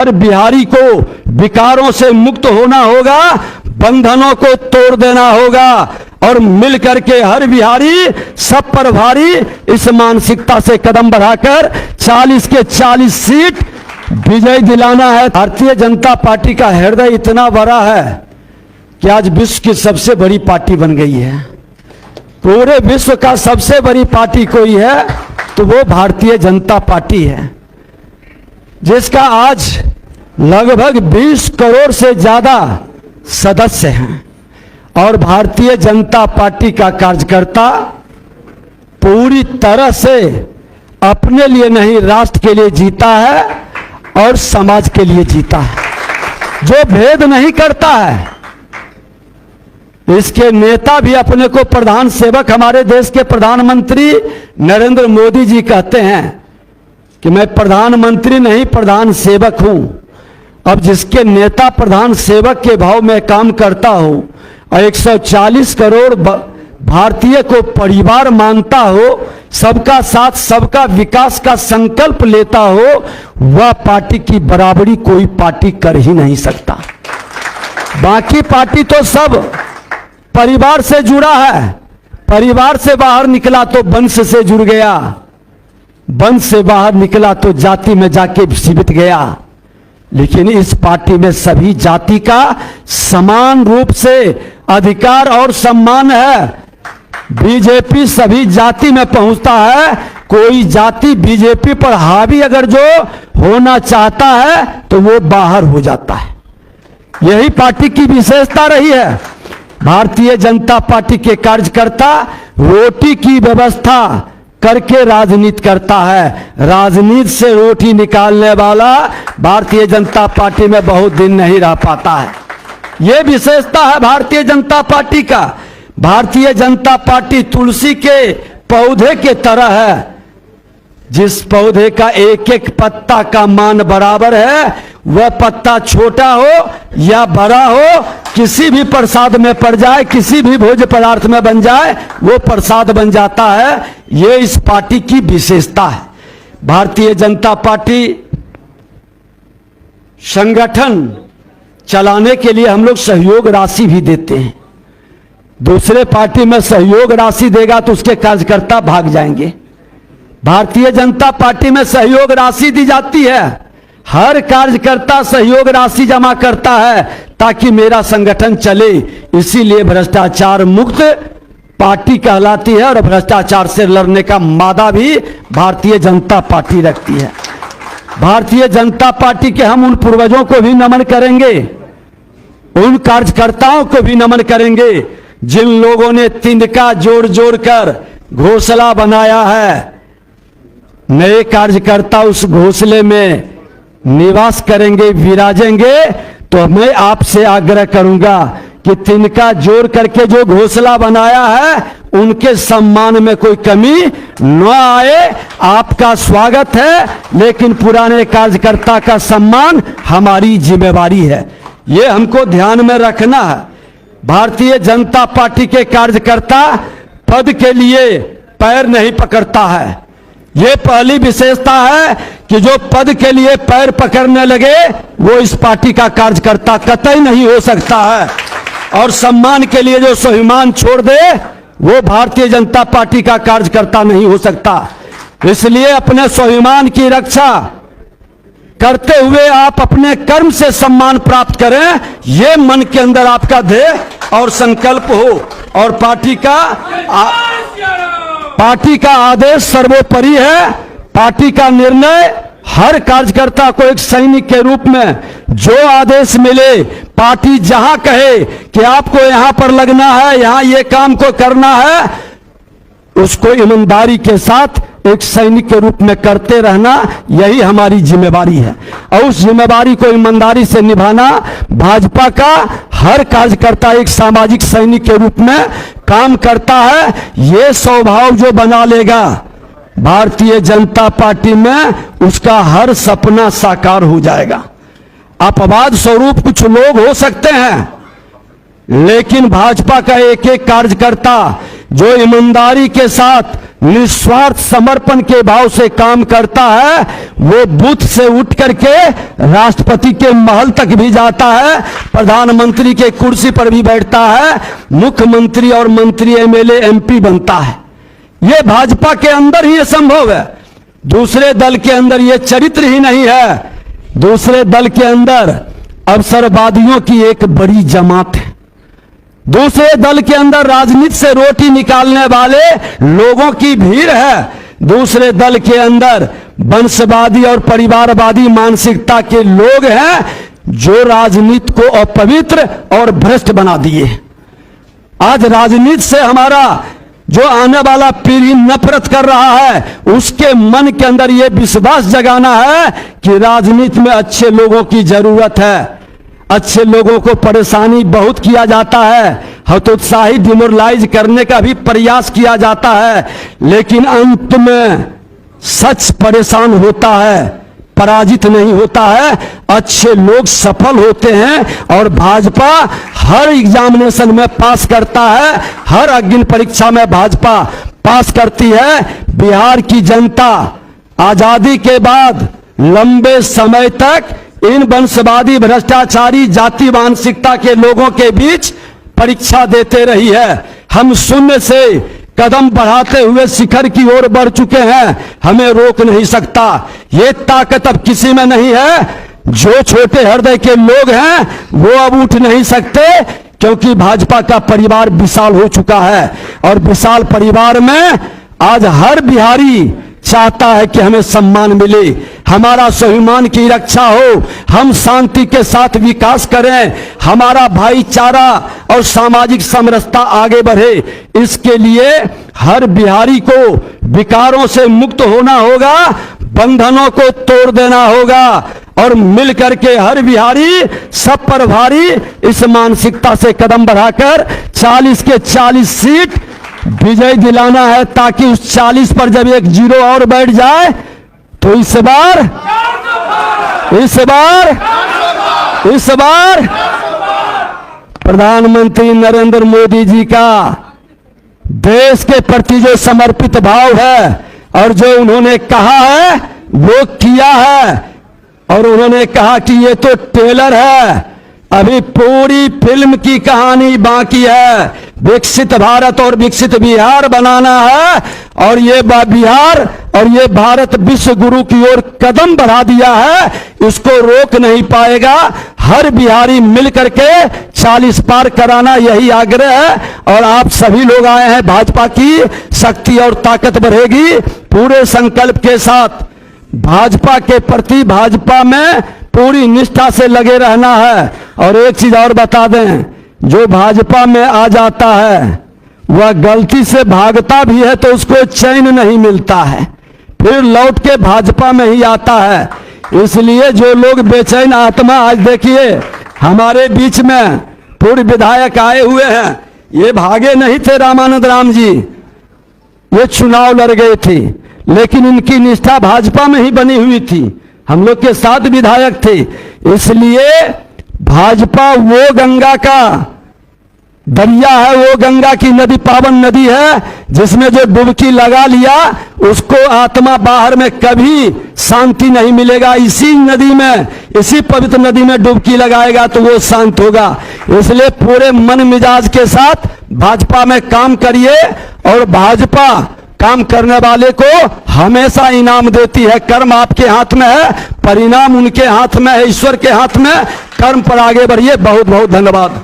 हर बिहारी को विकारों से मुक्त होना होगा, बंधनों को तोड़ देना होगा और मिलकर के हर बिहारी सब पर भारी इस मानसिकता से कदम बढ़ाकर 40 के 40 सीट विजय दिलाना है। भारतीय जनता पार्टी का हृदय इतना बड़ा है कि आज विश्व की सबसे बड़ी पार्टी बन गई है। पूरे विश्व का सबसे बड़ी पार्टी कोई है तो वो भारतीय जनता पार्टी है, जिसका आज लगभग 20 करोड़ से ज्यादा सदस्य हैं। और भारतीय जनता पार्टी का कार्यकर्ता पूरी तरह से अपने लिए नहीं, राष्ट्र के लिए जीता है और समाज के लिए जीता है, जो भेद नहीं करता है। इसके नेता भी अपने को प्रधान सेवक, हमारे देश के प्रधानमंत्री नरेंद्र मोदी जी कहते हैं कि मैं प्रधानमंत्री नहीं प्रधान सेवक हूं। अब जिसके नेता प्रधान सेवक के भाव में काम करता हो और 140 करोड़ भारतीय को परिवार मानता हो, सबका साथ सबका विकास का संकल्प लेता हो, वह पार्टी की बराबरी कोई पार्टी कर ही नहीं सकता। बाकी पार्टी तो सब परिवार से जुड़ा है, परिवार से बाहर निकला तो वंश से जुड़ गया, वंश से बाहर निकला तो जाति में जाके सीमित गया। लेकिन इस पार्टी में सभी जाति का समान रूप से अधिकार और सम्मान है। बीजेपी सभी जाति में पहुंचता है, कोई जाति बीजेपी पर हावी अगर जो होना चाहता है तो वो बाहर हो जाता है। यही पार्टी की विशेषता रही है। भारतीय जनता पार्टी के कार्यकर्ता रोटी की व्यवस्था करके राजनीति करता है, राजनीति से रोटी निकालने वाला भारतीय जनता पार्टी में बहुत दिन नहीं रह पाता है। यह विशेषता है भारतीय जनता पार्टी का। भारतीय जनता पार्टी तुलसी के पौधे के तरह है, जिस पौधे का एक एक पत्ता का मान बराबर है। वह पत्ता छोटा हो या बड़ा हो, किसी भी प्रसाद में पड़ जाए, किसी भी भोज्य पदार्थ में बन जाए, वो प्रसाद बन जाता है। ये इस पार्टी की विशेषता है। भारतीय जनता पार्टी संगठन चलाने के लिए हम लोग सहयोग राशि भी देते हैं। दूसरे पार्टी में सहयोग राशि देगा तो उसके कार्यकर्ता भाग जाएंगे। भारतीय जनता पार्टी में सहयोग राशि दी जाती है, हर कार्यकर्ता सहयोग राशि जमा करता है ताकि मेरा संगठन चले। इसीलिए भ्रष्टाचार मुक्त पार्टी कहलाती है और भ्रष्टाचार से लड़ने का मादा भी भारतीय जनता पार्टी रखती है। भारतीय जनता पार्टी के हम उन पूर्वजों को भी नमन करेंगे, उन कार्यकर्ताओं को भी नमन करेंगे जिन लोगों ने तिनका जोड़ जोड़ कर घोंसला बनाया है। नए कार्यकर्ता उस घोंसले में निवास करेंगे, विराजेंगे। तो मैं आपसे आग्रह करूंगा कि तिनका जोड़ करके जो घोंसला बनाया है उनके सम्मान में कोई कमी न आए। आपका स्वागत है, लेकिन पुराने कार्यकर्ता का सम्मान हमारी जिम्मेवारी है, ये हमको ध्यान में रखना है। भारतीय जनता पार्टी के कार्यकर्ता पद के लिए पैर नहीं पकड़ता है। ये पहली विशेषता है कि जो पद के लिए पैर पकड़ने लगे वो इस पार्टी का कार्यकर्ता कतई नहीं हो सकता है। और सम्मान के लिए जो स्वाभिमान छोड़ दे वो भारतीय जनता पार्टी का कार्यकर्ता नहीं हो सकता। इसलिए अपने स्वाभिमान की रक्षा करते हुए आप अपने कर्म से सम्मान प्राप्त करें, ये मन के अंदर आपका ध्येय और संकल्प हो। और पार्टी का आदेश सर्वोपरि है। पार्टी का निर्णय हर कार्यकर्ता को एक सैनिक के रूप में जो आदेश मिले, पार्टी जहां कहे कि आपको यहां पर लगना है, यहां ये काम को करना है, उसको ईमानदारी के साथ एक सैनिक के रूप में करते रहना, यही हमारी जिम्मेवारी है। और उस जिम्मेवारी को ईमानदारी से निभाना भाजपा का हर कार्यकर्ता एक सामाजिक सैनिक के रूप में काम करता है। ये स्वभाव जो बना लेगा भारतीय जनता पार्टी में, उसका हर सपना साकार हो जाएगा। अपवाद स्वरूप कुछ लोग हो सकते हैं, लेकिन भाजपा का एक एक कार्यकर्ता जो ईमानदारी के साथ निस्वार्थ समर्पण के भाव से काम करता है, वो बूथ से उठ करके राष्ट्रपति के महल तक भी जाता है, प्रधानमंत्री के कुर्सी पर भी बैठता है, मुख्यमंत्री और मंत्री, एमएलए, एमपी बनता है। ये भाजपा के अंदर ही ये संभव है। दूसरे दल के अंदर ये चरित्र ही नहीं है। दूसरे दल के अंदर अवसरवादियों की एक बड़ी जमात है। दूसरे दल के अंदर राजनीति से रोटी निकालने वाले लोगों की भीड़ है। दूसरे दल के अंदर वंशवादी और परिवारवादी मानसिकता के लोग हैं जो राजनीति को अपवित्र और भ्रष्ट बना दिए। आज राजनीति से हमारा जो आने वाला पीढ़ी नफरत कर रहा है, उसके मन के अंदर यह विश्वास जगाना है कि राजनीति में अच्छे लोगों की जरूरत है। अच्छे लोगों को परेशानी बहुत किया जाता है, हतोत्साही डिमोरलाइज करने का भी प्रयास किया जाता है, लेकिन अंत में सच परेशान होता है, पराजित नहीं होता है। अच्छे लोग सफल होते हैं और भाजपा हर एग्जामिनेशन में पास करता है, हर अग्नि परीक्षा में भाजपा पास करती है। बिहार की जनता आजादी के बाद लंबे समय तक इन वंशवादी, भ्रष्टाचारी, जाति मानसिकता के लोगों के बीच परीक्षा देते रही है। हम शून्य से कदम बढ़ाते हुए शिखर की ओर बढ़ चुके हैं, हमें रोक नहीं सकता। ये ताकत अब किसी में नहीं है। जो छोटे हृदय के लोग हैं वो अब उठ नहीं सकते, क्योंकि भाजपा का परिवार विशाल हो चुका है। और विशाल परिवार में आज हर बिहारी चाहता है कि हमें सम्मान मिले, हमारा स्वाभिमान की रक्षा हो, हम शांति के साथ विकास करें, हमारा भाईचारा और सामाजिक समरसता आगे बढ़े। इसके लिए हर बिहारी को विकारों से मुक्त होना होगा, बंधनों को तोड़ देना होगा और मिलकर के हर बिहारी सब पर भारी इस मानसिकता से कदम बढ़ाकर 40 के 40 सीट विजय दिलाना है, ताकि उस 40 पर जब एक जीरो और बैठ जाए तो इस बार प्रधानमंत्री नरेंद्र मोदी जी का देश के प्रति जो समर्पित भाव है और जो उन्होंने कहा है वो किया है। और उन्होंने कहा कि ये तो ट्रेलर है, अभी पूरी फिल्म की कहानी बाकी है। विकसित भारत और विकसित बिहार बनाना है, और ये बिहार और ये भारत विश्व गुरु की ओर कदम बढ़ा दिया है, इसको रोक नहीं पाएगा। हर बिहारी मिलकर के 40 पार कराना, यही आग्रह है। और आप सभी लोग आए हैं, भाजपा की शक्ति और ताकत बढ़ेगी। पूरे संकल्प के साथ भाजपा के प्रति, भाजपा में पूरी निष्ठा से लगे रहना है। और एक चीज और बता दें, जो भाजपा में आ जाता है वह गलती से भागता भी है तो उसको चैन नहीं मिलता है, फिर लौट के भाजपा में ही आता है। इसलिए जो लोग बेचैन आत्मा, आज देखिए हमारे बीच में पूर्व विधायक आए हुए हैं, ये भागे नहीं थे रामानंद राम जी, ये चुनाव लड़ गए थे, लेकिन इनकी निष्ठा भाजपा में ही बनी हुई थी, हम लोग के साथ विधायक थे। इसलिए भाजपा वो गंगा का दरिया है, वो गंगा की नदी पावन नदी है, जिसमें जो डुबकी लगा लिया उसको आत्मा बाहर में कभी शांति नहीं मिलेगा। इसी नदी में, इसी पवित्र नदी में डुबकी लगाएगा तो वो शांत होगा। इसलिए पूरे मन मिजाज के साथ भाजपा में काम करिए, और भाजपा काम करने वाले को हमेशा इनाम देती है। कर्म आपके हाथ में है, परिणाम उनके हाथ में है, ईश्वर के हाथ में। कर्म पर आगे बढ़िए। बहुत बहुत धन्यवाद।